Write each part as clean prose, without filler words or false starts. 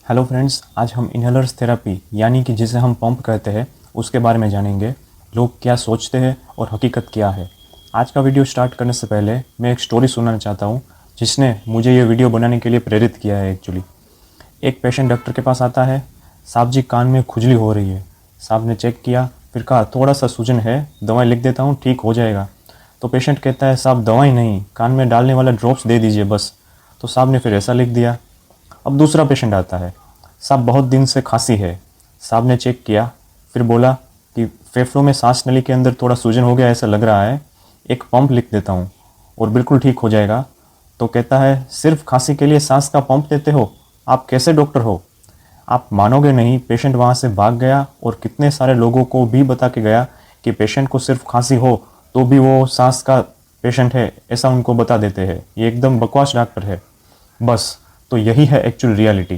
Hello friends, आज हम inhalers therapy यानी कि जिसे हम पंप कहते हैं उसके बारे में जानेंगे। लोग क्या सोचते हैं और हकीकत क्या है। आज का वीडियो स्टार्ट करने से पहले मैं एक स्टोरी सुनाना चाहता हूँ जिसने मुझे ये वीडियो बनाने के लिए प्रेरित किया है। एक्चुअली एक पेशेंट डॉक्टर के पास आता है। साहब जी, कान में खुजली हो रही है। साहब ने चेक किया, फिर कहा थोड़ा सा सूजन है, दवाई लिख देता हूँ, ठीक हो जाएगा। तो पेशेंट कहता है साहब दवाई नहीं, कान में डालने वाला ड्रॉप्स दे दीजिए बस। तो साहब ने फिर ऐसा लिख दिया। अब दूसरा पेशेंट आता है। साहब बहुत दिन से खांसी है। साहब ने चेक किया, फिर बोला कि फेफड़ों में सांस नली के अंदर थोड़ा सूजन हो गया ऐसा लग रहा है, एक पंप लिख देता हूँ और बिल्कुल ठीक हो जाएगा। तो कहता है सिर्फ खांसी के लिए सांस का पंप देते हो, आप कैसे डॉक्टर हो। आप मानोगे नहीं, पेशेंट वहाँ से भाग गया और कितने सारे लोगों को भी बता के गया कि पेशेंट को सिर्फ खांसी हो तो भी वो सांस का पेशेंट है ऐसा उनको बता देते हैं। ये एकदम बकवास डॉक्टर है बस। तो यही है एक्चुअल रियलिटी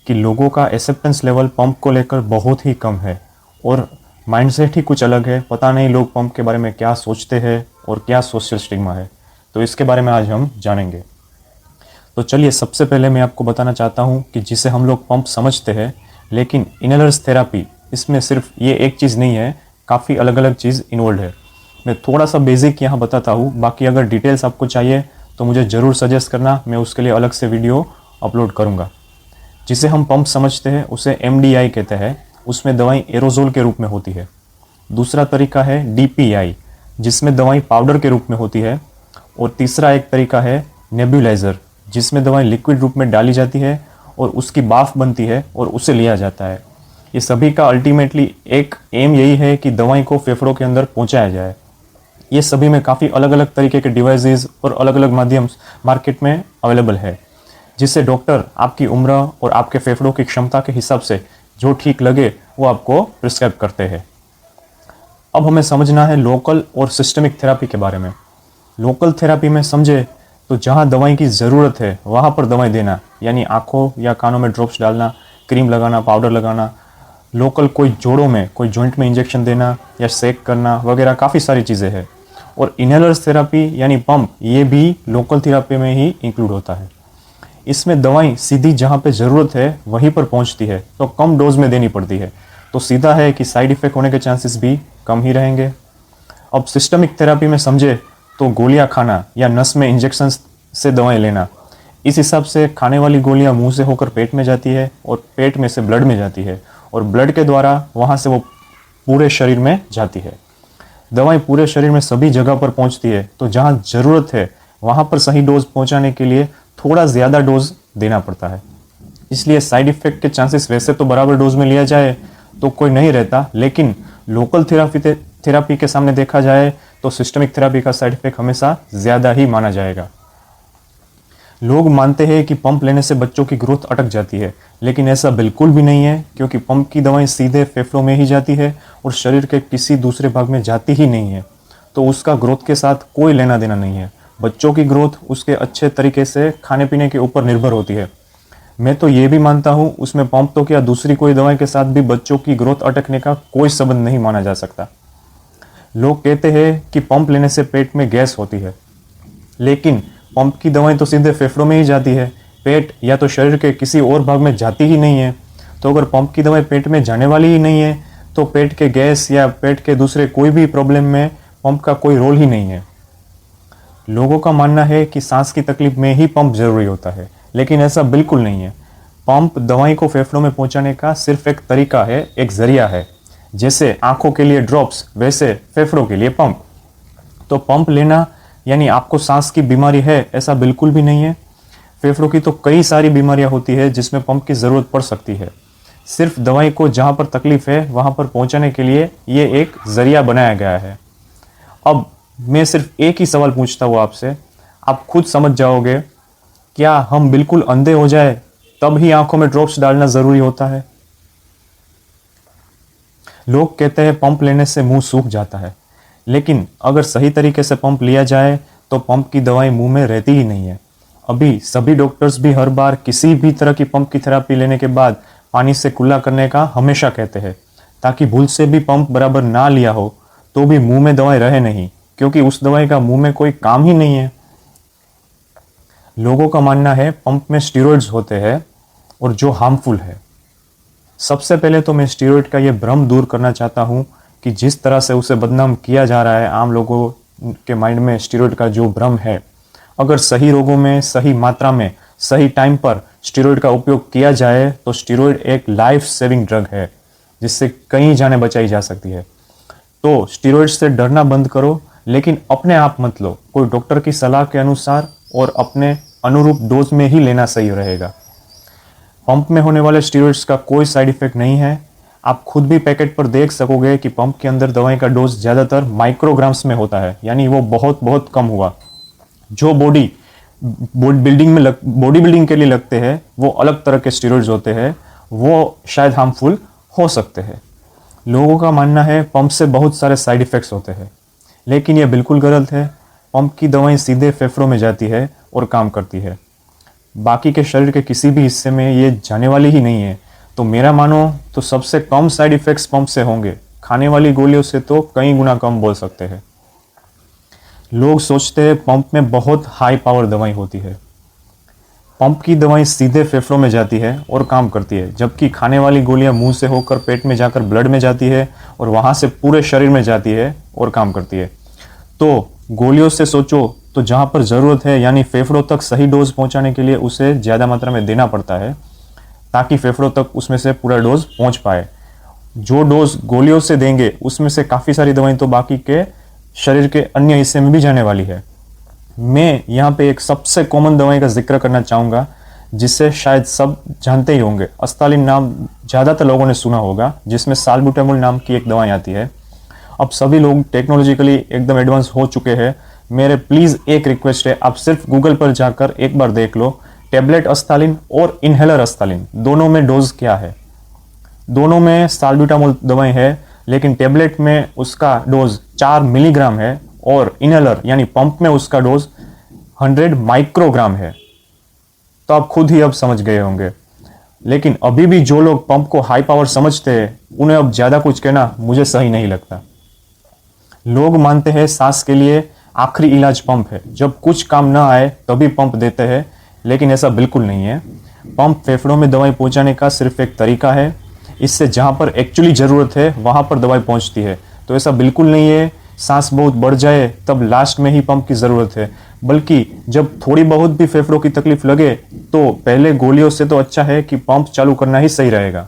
कि लोगों का एक्सेप्टेंस लेवल पंप को लेकर बहुत ही कम है और माइंडसेट ही कुछ अलग है। पता नहीं लोग पंप के बारे में क्या सोचते हैं और क्या सोशल स्टिग्मा है। तो इसके बारे में आज हम जानेंगे। तो चलिए, सबसे पहले मैं आपको बताना चाहता हूँ कि जिसे हम लोग पंप समझते हैं, लेकिन इनहेलर्स थेरेपी, इसमें सिर्फ ये एक चीज़ नहीं है, काफ़ी अलग अलग चीज़ इन्वॉल्व है। मैं थोड़ा सा बेसिक यहाँ बताता हूँ, बाकी अगर डिटेल्स आपको चाहिए तो मुझे ज़रूर सजेस्ट करना, मैं उसके लिए अलग से वीडियो अपलोड करूँगा। जिसे हम पंप समझते हैं उसे MDI कहते हैं। उसमें दवाई एरोजोल के रूप में होती है। दूसरा तरीका है DPI, जिसमें दवाई पाउडर के रूप में होती है। और तीसरा एक तरीका है नेब्यूलाइजर, जिसमें दवाई लिक्विड रूप में डाली जाती है और उसकी बाफ बनती है और उसे लिया जाता है। ये सभी का अल्टीमेटली एक एम यही है कि दवाई को फेफड़ों के अंदर पहुंचाया जाए। ये सभी में काफ़ी अलग अलग तरीके के डिवाइसेस और अलग अलग माध्यम मार्केट में अवेलेबल है, जिससे डॉक्टर आपकी उम्र और आपके फेफड़ों की क्षमता के हिसाब से जो ठीक लगे वो आपको प्रिस्क्राइब करते हैं। अब हमें समझना है लोकल और सिस्टमिक थेरेपी के बारे में। लोकल थेरेपी में समझे तो जहाँ दवाई की ज़रूरत है वहाँ पर दवाई देना, यानी आँखों या कानों में ड्रॉप्स डालना, क्रीम लगाना, पाउडर लगाना। लोकल कोई जोड़ों में, कोई जॉइंट में इंजेक्शन देना या सेक करना वगैरह काफ़ी सारी चीज़ें हैं। और इनहेलर्स थेरेपी यानी पंप, ये भी लोकल थेरेपी में ही इंक्लूड होता है। इसमें दवाई सीधी जहाँ पे ज़रूरत है वहीं पर पहुँचती है, तो कम डोज में देनी पड़ती है। तो सीधा है कि साइड इफ़ेक्ट होने के चांसेस भी कम ही रहेंगे। अब सिस्टमिक थेरेपी में समझे तो गोलियां खाना या नस में इंजेक्शन से दवाएं लेना। इस हिसाब से खाने वाली गोलियां मुंह से होकर पेट में जाती है और पेट में से ब्लड में जाती है और ब्लड के द्वारा वहाँ से वो पूरे शरीर में जाती है। दवाई पूरे शरीर में सभी जगह पर पहुँचती है, तो जहाँ ज़रूरत है वहाँ पर सही डोज पहुँचाने के लिए थोड़ा ज़्यादा डोज देना पड़ता है। इसलिए साइड इफ़ेक्ट के चांसेस वैसे तो बराबर डोज में लिया जाए तो कोई नहीं रहता, लेकिन लोकल थेरेपी के सामने देखा जाए तो सिस्टमिक थेरेपी का साइड इफेक्ट हमेशा ज़्यादा ही माना जाएगा। लोग मानते हैं कि पंप लेने से बच्चों की ग्रोथ अटक जाती है, लेकिन ऐसा बिल्कुल भी नहीं है, क्योंकि पंप की दवाएं सीधे फेफड़ों में ही जाती है और शरीर के किसी दूसरे भाग में जाती ही नहीं है। तो उसका ग्रोथ के साथ कोई लेना देना नहीं है। बच्चों की ग्रोथ उसके अच्छे तरीके से खाने पीने के ऊपर निर्भर होती है। मैं तो ये भी मानता हूँ उसमें पंप तो क्या, दूसरी कोई दवाई के साथ भी बच्चों की ग्रोथ अटकने का कोई संबंध नहीं माना जा सकता। लोग कहते हैं कि पंप लेने से पेट में गैस होती है, लेकिन पंप की दवाई तो सीधे फेफड़ों में ही जाती है, पेट या तो शरीर के किसी और भाग में जाती ही नहीं है। तो अगर पंप की दवाई पेट में जाने वाली ही नहीं है तो पेट के गैस या पेट के दूसरे कोई भी प्रॉब्लम में पंप का कोई रोल ही नहीं है। लोगों का मानना है कि सांस की तकलीफ में ही पंप जरूरी होता है, लेकिन ऐसा बिल्कुल नहीं है। पंप दवाई को फेफड़ों में पहुंचाने का सिर्फ एक तरीका है, एक जरिया है। जैसे आंखों के लिए ड्रॉप्स, वैसे फेफड़ों के लिए पंप। तो पंप लेना यानी आपको सांस की बीमारी है ऐसा बिल्कुल भी नहीं है। फेफड़ों की तो कई सारी बीमारियां होती है जिसमें पंप की ज़रूरत पड़ सकती है। सिर्फ दवाई को जहां पर तकलीफ है वहां पर पहुंचाने के लिए ये एक जरिया बनाया गया है। अब मैं सिर्फ एक ही सवाल पूछता हूँ आपसे, आप खुद समझ जाओगे, क्या हम बिल्कुल अंधे हो जाए तब ही आंखों में ड्रॉप्स डालना ज़रूरी होता है? लोग कहते हैं पंप लेने से मुंह सूख जाता है, लेकिन अगर सही तरीके से पंप लिया जाए तो पंप की दवाई मुंह में रहती ही नहीं है। अभी सभी डॉक्टर्स भी हर बार किसी भी तरह की पंप की थेरेपी लेने के बाद पानी से कुल्ला करने का हमेशा कहते हैं, ताकि भूल से भी पंप बराबर ना लिया हो तो भी मुंह में दवाई रहे नहीं, क्योंकि उस दवाई का मुंह में कोई काम ही नहीं है। लोगों का मानना है पंप में स्टीरॉइड्स होते हैं और जो हार्मफुल है। सबसे पहले तो मैं स्टीरॉयड का ये भ्रम दूर करना चाहता हूँ कि जिस तरह से उसे बदनाम किया जा रहा है आम लोगों के माइंड में, स्टीरॉयड का जो भ्रम है, अगर सही रोगों में, सही मात्रा में, सही टाइम पर स्टीरॉयड का उपयोग किया जाए तो स्टीरॉयड एक लाइफ सेविंग ड्रग है जिससे कई जानें बचाई जा सकती है। तो स्टीरॉयड से डरना बंद करो, लेकिन अपने आप मत लो, कोई डॉक्टर की सलाह के अनुसार और अपने अनुरूप डोज में ही लेना सही रहेगा। पंप में होने वाले स्टीरॉयड्स का कोई साइड इफेक्ट नहीं है। आप खुद भी पैकेट पर देख सकोगे कि पंप के अंदर दवाई का डोज ज़्यादातर माइक्रोग्राम्स में होता है, यानी वो बहुत बहुत कम हुआ। जो बॉडी बिल्डिंग के लिए लगते हैं वो अलग तरह के स्टीरॉयड्स होते हैं, वो शायद हार्मफुल हो सकते हैं। लोगों का मानना है पंप से बहुत सारे साइड इफ़ेक्ट्स होते हैं, लेकिन ये बिल्कुल गलत है। पंप की दवाएं सीधे फेफड़ों में जाती है और काम करती है, बाकी के शरीर के किसी भी हिस्से में ये जाने वाली ही नहीं है। तो मेरा मानो तो सबसे कम साइड इफ़ेक्ट्स पंप से होंगे, खाने वाली गोलियों से तो कई गुना कम बोल सकते हैं। लोग सोचते हैं पंप में बहुत हाई पावर दवाई होती है। पंप की दवाई सीधे फेफड़ों में जाती है और काम करती है, जबकि खाने वाली गोलियां मुंह से होकर पेट में जाकर ब्लड में जाती है और वहां से पूरे शरीर में जाती है और काम करती है। तो गोलियों से सोचो तो जहां पर ज़रूरत है, यानी फेफड़ों तक सही डोज पहुंचाने के लिए उसे ज़्यादा मात्रा में देना पड़ता है ताकि फेफड़ों तक उसमें से पूरा डोज पहुंच पाए। जो डोज गोलियों से देंगे उसमें से काफ़ी सारी दवाई तो बाकी के शरीर के अन्य हिस्से में भी जाने वाली है। मैं यहाँ पे एक सबसे कॉमन दवाई का जिक्र करना चाहूँगा जिसे शायद सब जानते ही होंगे। अस्तालिन नाम ज़्यादातर लोगों ने सुना होगा, जिसमें साल्बुटामोल नाम की एक दवाई आती है। अब सभी लोग टेक्नोलॉजिकली एकदम एडवांस हो चुके हैं। मेरे प्लीज़ एक रिक्वेस्ट है, आप सिर्फ गूगल पर जाकर एक बार देख लो टेबलेट अस्तालिन और इनहेलर अस्तालिन दोनों में डोज क्या है। दोनों में साल्बुटामोल दवाई है, लेकिन टेबलेट में उसका डोज 4 मिलीग्राम है और इनहेलर यानी पंप में उसका डोज 100 माइक्रोग्राम है। तो आप खुद ही अब समझ गए होंगे। लेकिन अभी भी जो लोग पंप को हाई पावर समझते हैं उन्हें अब ज़्यादा कुछ कहना मुझे सही नहीं लगता। लोग मानते हैं सांस के लिए आखिरी इलाज पंप है, जब कुछ काम ना आए तभी पंप देते हैं, लेकिन ऐसा बिल्कुल नहीं है। पंप फेफड़ों में दवाई पहुंचाने का सिर्फ एक तरीका है। इससे जहां पर एक्चुअली ज़रूरत है वहां पर दवाई पहुंचती है। तो ऐसा बिल्कुल नहीं है सांस बहुत बढ़ जाए तब लास्ट में ही पंप की ज़रूरत है, बल्कि जब थोड़ी बहुत भी फेफड़ों की तकलीफ लगे तो पहले गोलियों से तो अच्छा है कि पंप चालू करना ही सही रहेगा।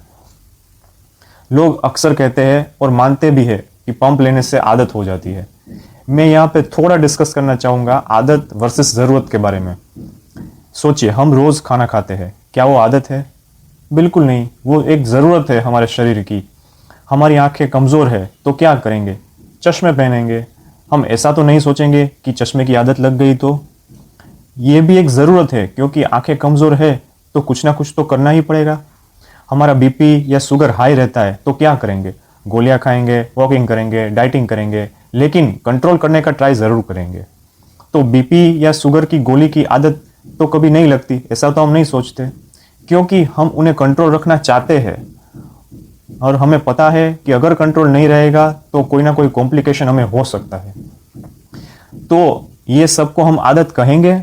लोग अक्सर कहते हैं और मानते भी है कि पंप लेने से आदत हो जाती है। मैं यहाँ पे थोड़ा डिस्कस करना चाहूँगा आदत वर्सेस ज़रूरत के बारे में। सोचिए, हम रोज़ खाना खाते हैं, क्या वो आदत है? बिल्कुल नहीं, वो एक ज़रूरत है हमारे शरीर की। हमारी आंखें कमज़ोर है तो क्या करेंगे? चश्मे पहनेंगे। हम ऐसा तो नहीं सोचेंगे कि चश्मे की आदत लग गई तो। ये भी एक ज़रूरत है, क्योंकि आंखें कमज़ोर है तो कुछ ना कुछ तो करना ही पड़ेगा। हमारा बीपी या शुगर हाई रहता है तो क्या करेंगे? गोलियां खाएंगे, वॉकिंग करेंगे, डाइटिंग करेंगे, लेकिन कंट्रोल करने का ट्राई ज़रूर करेंगे। तो बीपी या शुगर की गोली की आदत तो कभी नहीं लगती, ऐसा तो हम नहीं सोचते, क्योंकि हम उन्हें कंट्रोल रखना चाहते हैं और हमें पता है कि अगर कंट्रोल नहीं रहेगा तो कोई ना कोई कॉम्प्लिकेशन हमें हो सकता है। तो ये सबको हम आदत कहेंगे?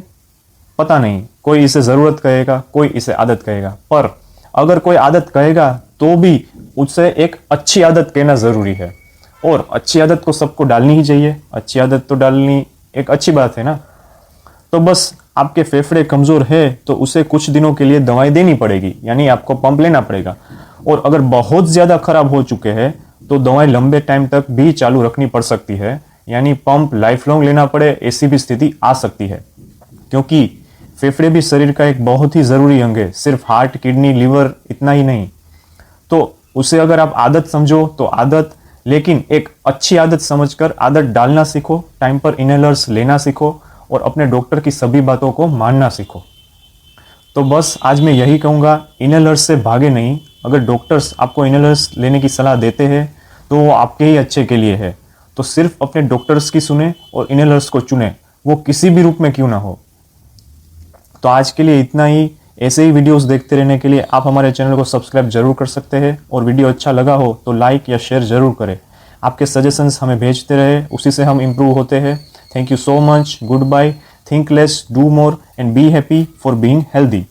पता नहीं, कोई इसे ज़रूरत कहेगा, कोई इसे आदत कहेगा। पर अगर कोई आदत कहेगा तो भी उससे एक अच्छी आदत कहना ज़रूरी है, और अच्छी आदत को सबको डालनी ही चाहिए। अच्छी आदत तो डालनी एक अच्छी बात है ना। तो बस आपके फेफड़े कमज़ोर है तो उसे कुछ दिनों के लिए दवाई देनी पड़ेगी, यानी आपको पंप लेना पड़ेगा। और अगर बहुत ज़्यादा खराब हो चुके हैं तो दवाई लंबे टाइम तक भी चालू रखनी पड़ सकती है, यानी पंप लाइफ लॉन्ग लेना पड़े, ऐसी भी स्थिति आ सकती है। क्योंकि फेफड़े भी शरीर का एक बहुत ही ज़रूरी अंग है, सिर्फ हार्ट, किडनी, लीवर इतना ही नहीं। तो उसे अगर आप आदत समझो तो आदत, लेकिन एक अच्छी आदत समझकर आदत डालना सीखो, टाइम पर इनहेलर्स लेना सीखो और अपने डॉक्टर की सभी बातों को मानना सीखो। तो बस आज मैं यही कहूँगा, इनहेलर्स से भागे नहीं। अगर डॉक्टर्स आपको इनहेलर्स लेने की सलाह देते हैं तो वो आपके ही अच्छे के लिए है। तो सिर्फ अपने डॉक्टर्स की सुने और इनहेलर्स को चुने, वो किसी भी रूप में क्यों ना हो। तो आज के लिए इतना ही। ऐसे ही वीडियोस देखते रहने के लिए आप हमारे चैनल को सब्सक्राइब जरूर कर सकते हैं, और वीडियो अच्छा लगा हो तो लाइक या शेयर जरूर करें। आपके सजेशंस हमें भेजते रहे, उसी से हम इम्प्रूव होते हैं। Thank you so much, goodbye, think less, do more and be happy for being healthy.